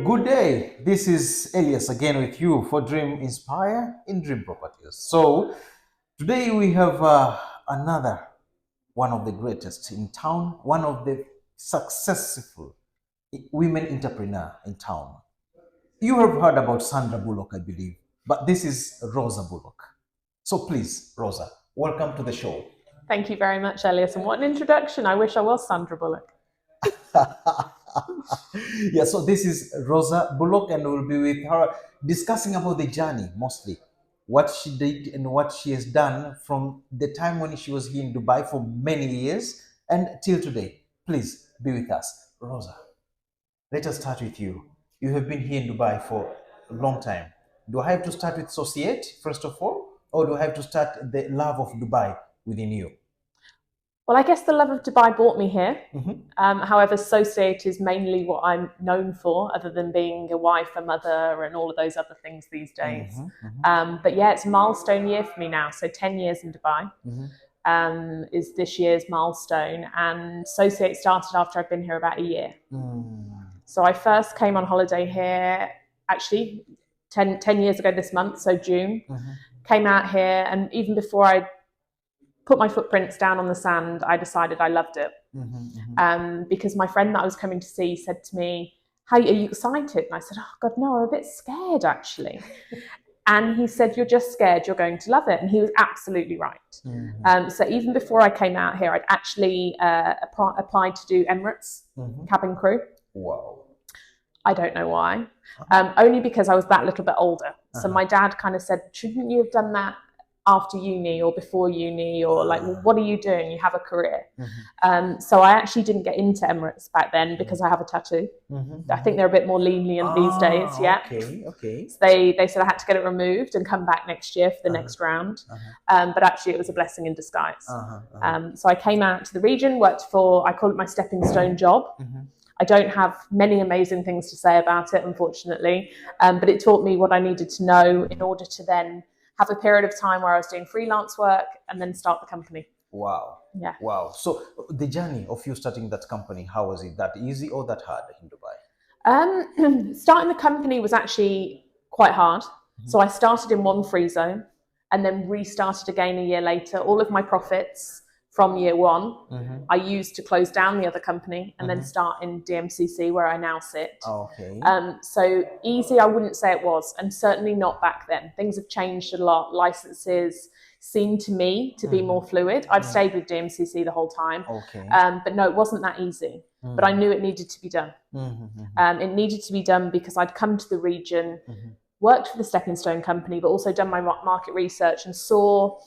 Good day. This is Elias again with you for Dream Inspire in Dream Properties. So today we have another one of the greatest in town, one of the successful women entrepreneur in town. You have heard about Sandra Bullock, I believe, but this is Rosa Bullock. So please, Rosa, welcome to the show. Thank you very much, Elias. And what an introduction. I wish I was Sandra Bullock. Yeah, so this is Rosa Bullock, and we'll be with her discussing about the journey mostly, what she did and what she has done from the time when she was here in Dubai for many years and till today. Please be with us. Rosa, let us start with you. You have been here in Dubai for a long time. Do I have to start with Societe first of all, or do I have to start the love of Dubai within you? Well, I guess the love of Dubai brought me here. Mm-hmm. However, Societe is mainly what I'm known for, other than being a wife, a mother, and all of those other things these days. But yeah, it's a milestone year for me now. So 10 years in Dubai is this year's milestone. And Societe started after I'd been here about a year. So I first came on holiday here, actually, 10 years ago this month, so June. Came out here, and even before I put my footprints down on the sand, I decided I loved it. Because my friend that I was coming to see said to me, "How are you excited?" And I said, "Oh God, no, I'm a bit scared actually." And he said, "You're just scared, you're going to love it." And he was absolutely right. So even before I came out here, I'd actually applied to do Emirates cabin crew. Wow. I don't know why. Only because I was that little bit older. So my dad kind of said, "Shouldn't you have done that after uni or before uni, or like, well, what are you doing? You have a career." So I actually didn't get into Emirates back then because I have a tattoo. I think they're a bit more lenient these days. Yeah. Okay. So they said I had to get it removed and come back next year for the next round. But actually it was a blessing in disguise. So I came out to the region, worked for, I call it my stepping stone job. I don't have many amazing things to say about it, unfortunately. But it taught me what I needed to know in order to then have a period of time where I was doing freelance work and then start the company. Wow. Yeah. Wow. So the journey of you starting that company, how was it? That easy or that hard in Dubai? Starting the company was actually quite hard. So I started in one free zone and then restarted again a year later. All of my profits from year one, I used to close down the other company and then start in DMCC where I now sit. Okay. So easy, I wouldn't say it was, and certainly not back then. Things have changed a lot. Licenses seem to me to be more fluid. I've stayed with DMCC the whole time. Okay. But no, it wasn't that easy. But I knew it needed to be done. It needed to be done because I'd come to the region, worked for the Stepping Stone company, but also done my market research and saw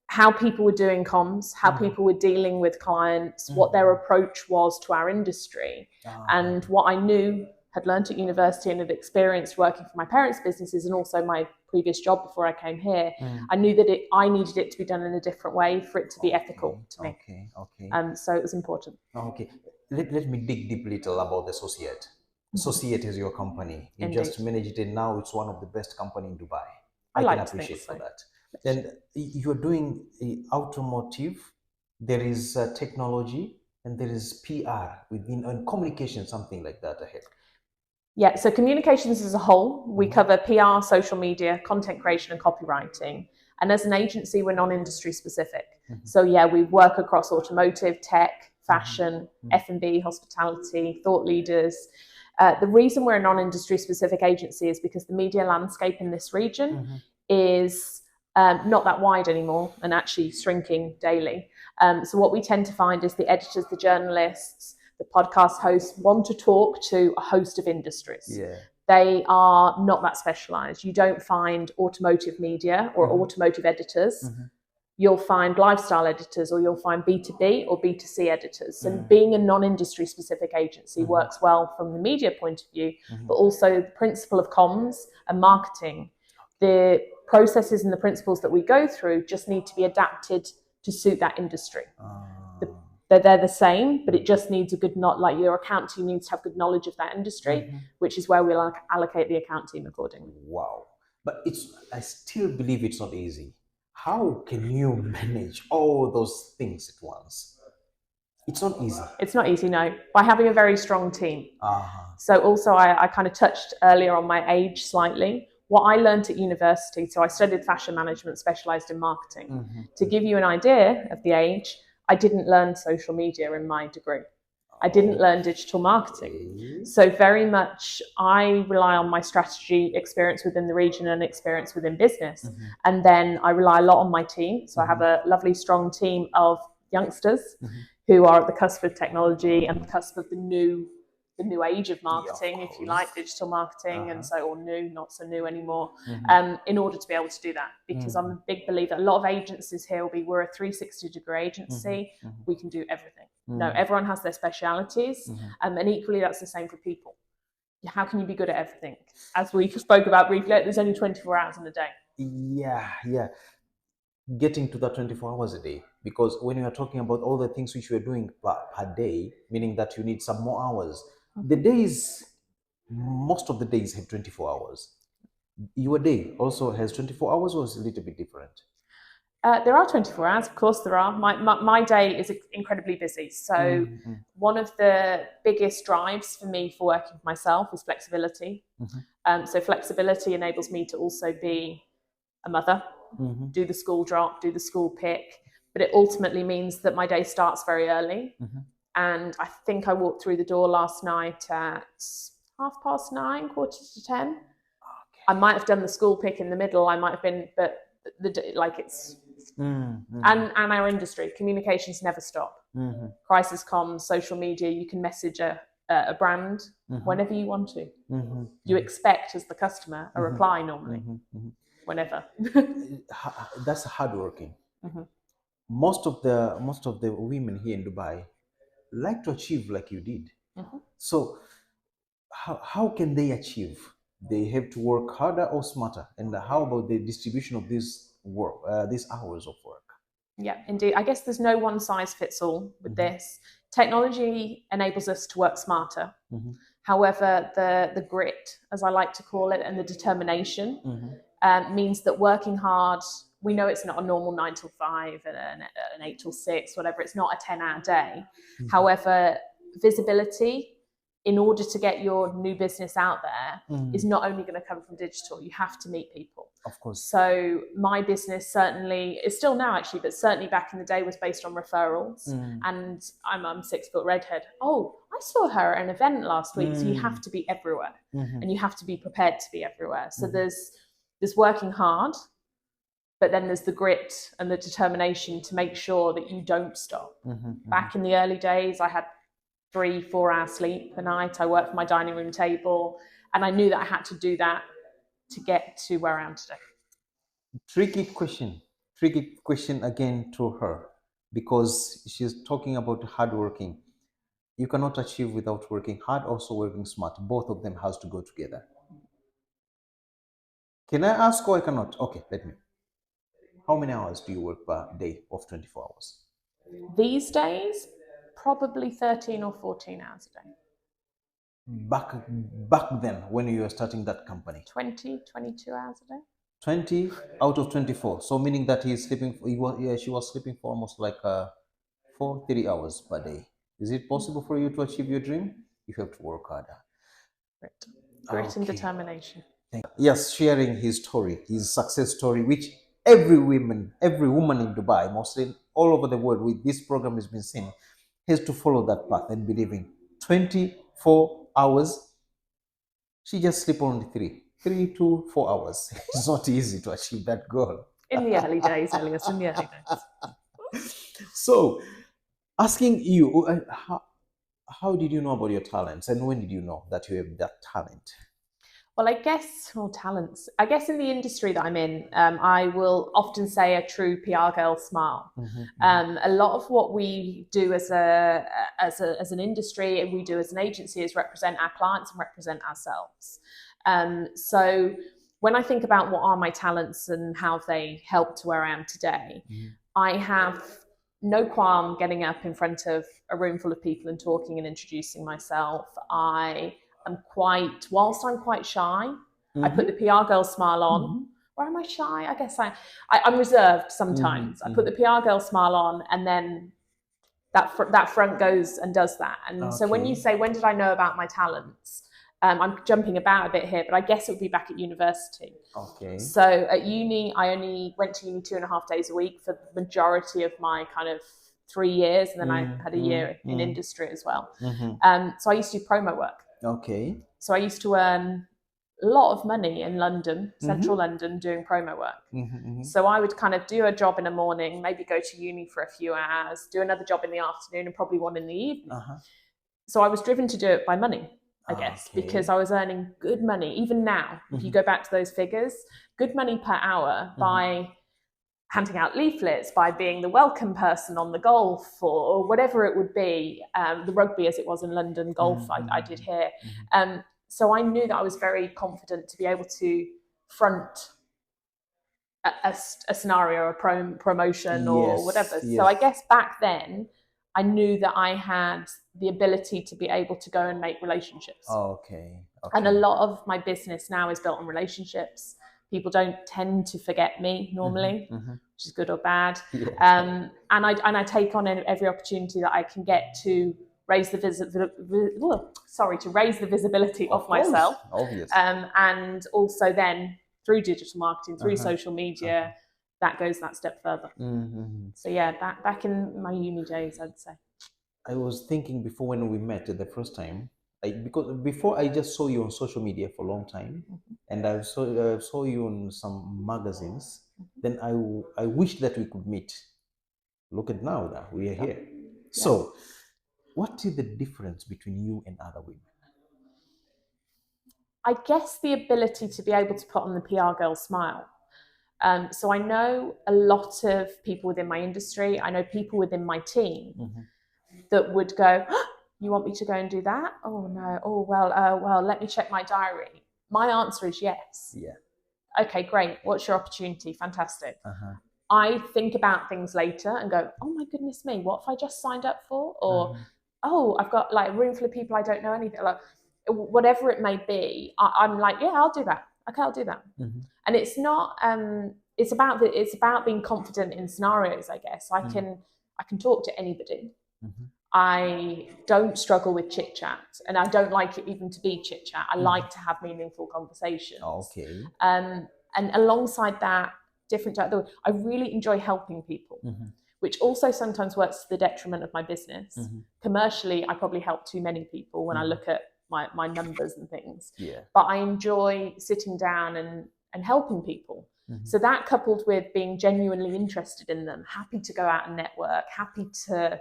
how people were doing comms, how people were dealing with clients, what their approach was to our industry. And what I knew, had learned at university and had experienced working for my parents' businesses and also my previous job before I came here, I knew that I needed it to be done in a different way for it to be ethical to me. So it was important. Okay. Let me dig deep little about the Societe. Societe is your company. You Indeed. just managed it, now it's one of the best company in Dubai. I can like to appreciate think so. for that. And you're doing automotive, there is technology, and there is PR within, and communication, something like that ahead. Yeah, so communications as a whole, we cover PR, social media, content creation and copywriting. And as an agency, we're non-industry specific. So yeah, we work across automotive, tech, fashion, F&B, hospitality, thought leaders. The reason we're a non-industry specific agency is because the media landscape in this region is not that wide anymore and actually shrinking daily. So what we tend to find is the editors, the journalists, the podcast hosts want to talk to a host of industries. Yeah. They are not that specialized. You don't find automotive media or automotive editors. You'll find lifestyle editors, or you'll find B2B or B2C editors. And being a non-industry specific agency works well from the media point of view, but also the principle of comms and marketing. The processes and the principles that we go through just need to be adapted to suit that industry. They're the same, but it just needs a good, like your account team needs to have good knowledge of that industry, which is where we'll allocate the account team accordingly. Wow. But I still believe it's not easy. How can you manage all those things at once? It's not easy. It's not easy, no. By having a very strong team. Uh-huh. So also I kind of touched earlier on my age slightly. What I learned at university, so I studied fashion management, specialised in marketing. Mm-hmm. To give you an idea of the age, I didn't learn social media in my degree. I didn't learn digital marketing. So very much I rely on my strategy experience within the region and experience within business. Mm-hmm. And then I rely a lot on my team. So Mm-hmm. I have a lovely, strong team of youngsters Mm-hmm. who are at the cusp of technology and the cusp of the new age of marketing, Yeah, of if you like, digital marketing, and so, or new, not so new anymore, in order to be able to do that. Because I'm a big believer, a lot of agencies here will be, we're a 360-degree agency, we can do everything. No, everyone has their specialities, and equally that's the same for people. How can you be good at everything? As we spoke about briefly, there's only 24 hours in a day. Yeah. Getting to that 24 hours a day, because when you are talking about all the things which you are doing per day, meaning that you need some more hours. The days, most of the days have 24 hours. Your day also has 24 hours, or is it a little bit different? There are 24 hours, of course there are. My day is incredibly busy. So one of the biggest drives for me for working for myself is flexibility. So flexibility enables me to also be a mother, do the school drop, do the school pick, but it ultimately means that my day starts very early. And I think I walked through the door last night at 9:30, 9:45. Okay. I might have done the school pick in the middle. I might have been, but it's and our industry, communications never stop. Crisis comms, social media, you can message a brand whenever you want to. You expect, as the customer, a reply normally. Whenever. That's hardworking. Most of the women here in Dubai like to achieve like you did. So how can they achieve? They have to work harder or smarter. And how about the distribution of these hours of work? Yeah, indeed. I guess there's no one size fits all with this. Technology enables us to work smarter. However, the grit, as I like to call it, and the determination means that working hard, we know it's not a normal 9 till 5 and an 8 till 6, whatever. It's not a 10-hour day. However, visibility, in order to get your new business out there, is not only going to come from digital. You have to meet people. Of course. So my business certainly is still now actually, but certainly back in the day was based on referrals. And I'm 6-foot redhead. Oh, I saw her at an event last week. So you have to be everywhere, and you have to be prepared to be everywhere. So there's working hard, but then there's the grit and the determination to make sure that you don't stop. Back in the early days, I had 3-4 hours sleep a night. I worked for my dining room table, and I knew that I had to do that to get to where I am today. Tricky question again to her, because she's talking about hardworking. You cannot achieve without working hard, also working smart. Both of them has to go together. Can I ask, or I cannot? Okay, let me. How many hours do you work per day of 24 hours? These days, probably 13 or 14 hours a day. Back then, when you were starting that company? 20, 22 hours a day. 20 out of 24. So meaning that he's sleeping, she was sleeping for almost like 3 hours per day. Is it possible for you to achieve your dream? You have to work harder. Grit and determination. Yes, sharing his story, his success story, which every woman in Dubai, mostly all over the world, with this program has been seen, has to follow that path and believing 24 hours. She just sleep only 3 to 4 hours. It's not easy to achieve that goal. In the early days, Elias, in the early days. So, asking you, how did you know about your talents, and when did you know that you have that talent? Well, I guess, talents. I guess in the industry that I'm in, I will often say a true PR girl smile. A lot of what we do as an industry, and we do as an agency, is represent our clients and represent ourselves. So when I think about what are my talents and how they help to where I am today, I have no qualm getting up in front of a room full of people and talking and introducing myself. Whilst I'm quite shy, I put the PR girl smile on. Or am I shy? I guess I'm reserved sometimes. I put the PR girl smile on, and then that front goes and does that. And so when you say, when did I know about my talents? I'm jumping about a bit here, but I guess it would be back at university. Okay. So at uni, I only went to uni 2.5 days a week for the majority of my kind of 3 years. And then I had a year in industry as well. So I used to do promo work. Okay. So I used to earn a lot of money in London, central London, doing promo work. So I would kind of do a job in the morning, maybe go to uni for a few hours, do another job in the afternoon, and probably one in the evening. So I was driven to do it by money, I guess, because I was earning good money. Even now, if you go back to those figures, good money per hour by handing out leaflets, by being the welcome person on the golf or whatever it would be, the rugby as it was in London, golf I did here. So I knew that I was very confident to be able to front a scenario, a promotion or whatever. So I guess back then, I knew that I had the ability to be able to go and make relationships. Okay. And a lot of my business now is built on relationships. People don't tend to forget me normally, which is good or bad. And I take on every opportunity that I can get to raise the visibility of myself. Obvious. And also then through digital marketing, through social media, that goes that step further. So yeah, back in my uni days, I'd say. I was thinking before when we met the first time, because before I just saw you on social media for a long time, and I saw you on some magazines. Then I wish that we could meet. Look at now that we are here. So, what is the difference between you and other women? I guess the ability to be able to put on the PR girl smile. So I know a lot of people within my industry. I know people within my team that would go, oh, you want me to go and do that? Oh no. Oh well. Let me check my diary. My answer is yes. Yeah. Okay, great. What's your opportunity? Fantastic. I think about things later and go, oh my goodness me, what have I just signed up for? Or oh, I've got like a room full of people I don't know anything. Like whatever it may be, I'm like, yeah, I'll do that. Okay, I'll do that. And it's not. It's about being confident in scenarios. I guess I can talk to anybody. I don't struggle with chit chat, and I don't like it even to be chit chat. I like to have meaningful conversations. Okay. And alongside that, I really enjoy helping people, which also sometimes works to the detriment of my business. Commercially, I probably help too many people when I look at my numbers and things. But I enjoy sitting down and helping people. So that coupled with being genuinely interested in them, happy to go out and network, happy to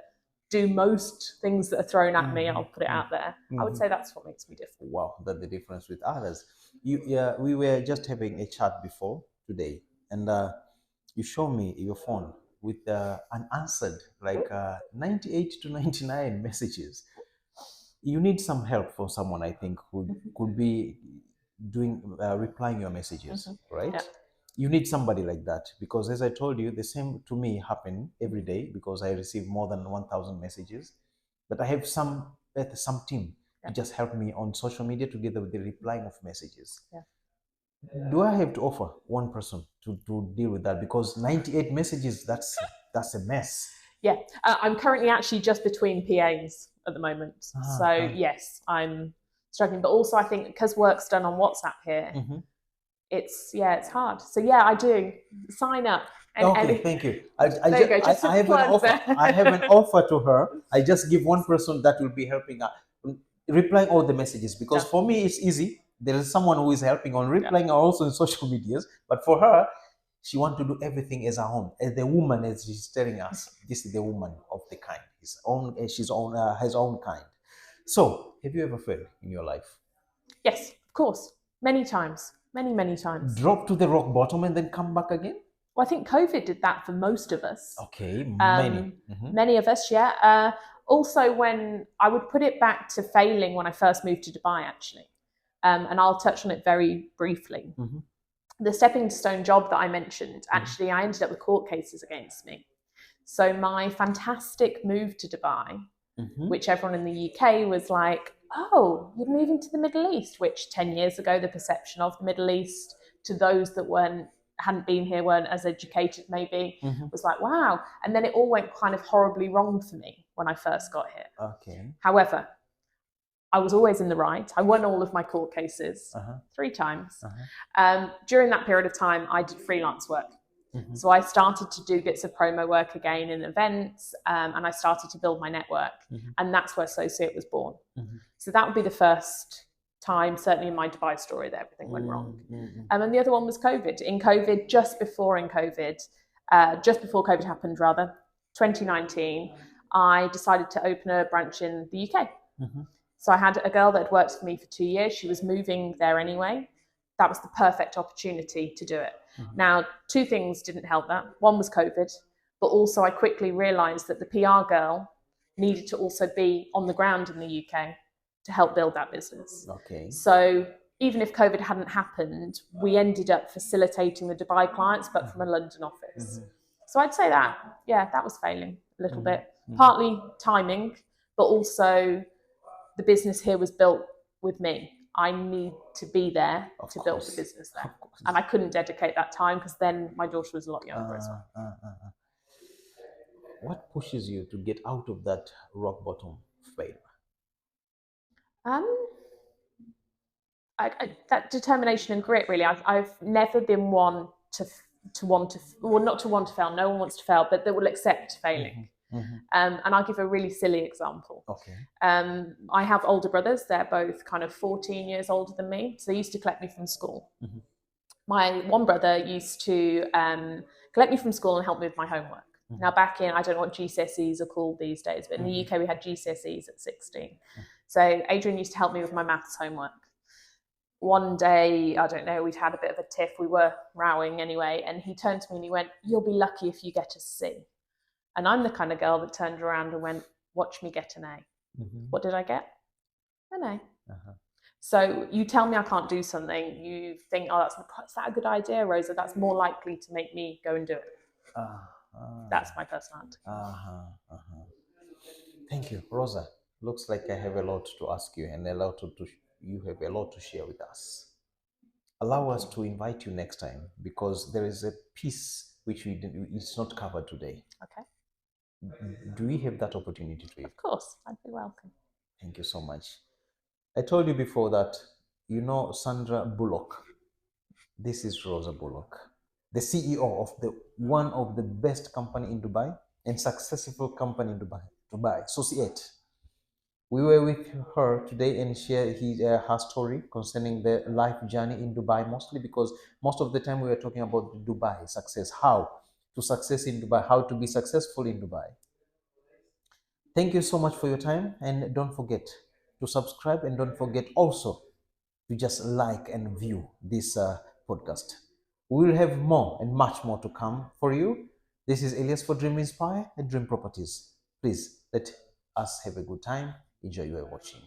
do most things that are thrown at me, I'll put it out there. I would say that's what makes me different. Wow, that's the difference with others. We were just having a chat before today, and you show me your phone with unanswered, like 98 to 99 messages. You need some help from someone, I think, who could be doing replying your messages, right? Yeah. You need somebody like that, because as I told you, the same to me happen every day, because I receive more than 1,000 messages. But I have some team to just help me on social media together with the replying of messages. Do I have to offer one person to deal with that? Because 98 messages, that's a mess. Yeah, I'm currently actually just between PAs at the moment. Yes, I'm struggling. But also I think because work's done on WhatsApp here, it's hard. So yeah, I do. Sign up. Okay, thank you. I have an offer. I have an offer to her. I just give one person that will be helping her replying all the messages, because for me it's easy. There is someone who is helping on replying also in social medias, but for her, she wants to do everything as her own. As the woman, as she's telling us, this is the woman of the kind. His own, has own kind. So, have you ever failed in your life? Yes, of course, many times, many times. Drop to the rock bottom and then come back again? Well, I think COVID did that for most of us. Okay, many. Many of us, yeah. Also, when I would put it back to failing when I first moved to Dubai, actually, and I'll touch on it very briefly. The stepping stone job that I mentioned, actually, I ended up with court cases against me. So my fantastic move to Dubai, which everyone in the UK was like, oh, you're moving to the Middle East, which 10 years ago, the perception of the Middle East to those that hadn't been here, weren't as educated maybe, was like, wow. And then it all went kind of horribly wrong for me. when I first got here. Okay. However, I was always in the right. I won all of my court cases 3 times. During that period of time, I did freelance work. So I started to do bits of promo work again in events, and I started to build my network. And that's where Associate was born. So that would be the first time, certainly in my Dubai story, that everything went wrong. And the other one was COVID. Just before COVID happened, 2019, I decided to open a branch in the UK. So I had a girl that had worked for me for 2 years. She was moving there anyway. That was the perfect opportunity to do it. Now, 2 things didn't help that. One was COVID, but also I quickly realised that the PR girl needed to also be on the ground in the UK to help build that business. Okay. So even if COVID hadn't happened, we ended up facilitating the Dubai clients, but from a London office. So I'd say that was failing a little bit. Partly timing, but also the business here was built with me. I need to be there to build the business there. And I couldn't dedicate that time because then my daughter was a lot younger as well. What pushes you to get out of that rock bottom failure? That determination and grit, really. I've never been one not to want to fail. No one wants to fail, but that will accept failing. And I'll give a really silly example. Okay. I have older brothers. They're both kind of 14 years older than me. So they used to collect me from school. My one brother used to collect me from school and help me with my homework. Now, back in, I don't know what GCSEs are called these days, but in the UK, we had GCSEs at 16. So Adrian used to help me with my maths homework. One day, I don't know, we'd had a bit of a tiff. We were rowing anyway. And he turned to me and he went, "You'll be lucky if you get a C." And I'm the kind of girl that turned around and went, "Watch me get an A." What did I get? An A. So you tell me I can't do something, you think, "Oh, is that a good idea, Rosa? That's more likely to make me go and do it." That's my personality. Thank you, Rosa. Looks like I have a lot to ask you, and you have a lot to share with us. Allow us to invite you next time, because there is a piece which it's not covered today. Okay. Do we have that opportunity to you? Of course, I'd be welcome. Thank you so much. I told you before that, you know Sandra Bullock. This is Rosa Bullock, the CEO of one of the best company in Dubai and successful company in Dubai, Associate. We were with her today and share her story concerning the life journey in Dubai, mostly because most of the time we were talking about Dubai success, how to success in Dubai, how to be successful in Dubai. Thank you so much for your time, and don't forget to subscribe, and don't forget also to just like and view this podcast. We will have more and much more to come for you. This is Elias for Dream Inspire and Dream Properties. Please let us have a good time. Enjoy your watching.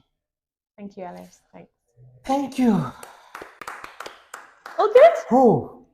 Thank you, Alice. Thanks. Thank you. All good? Oh.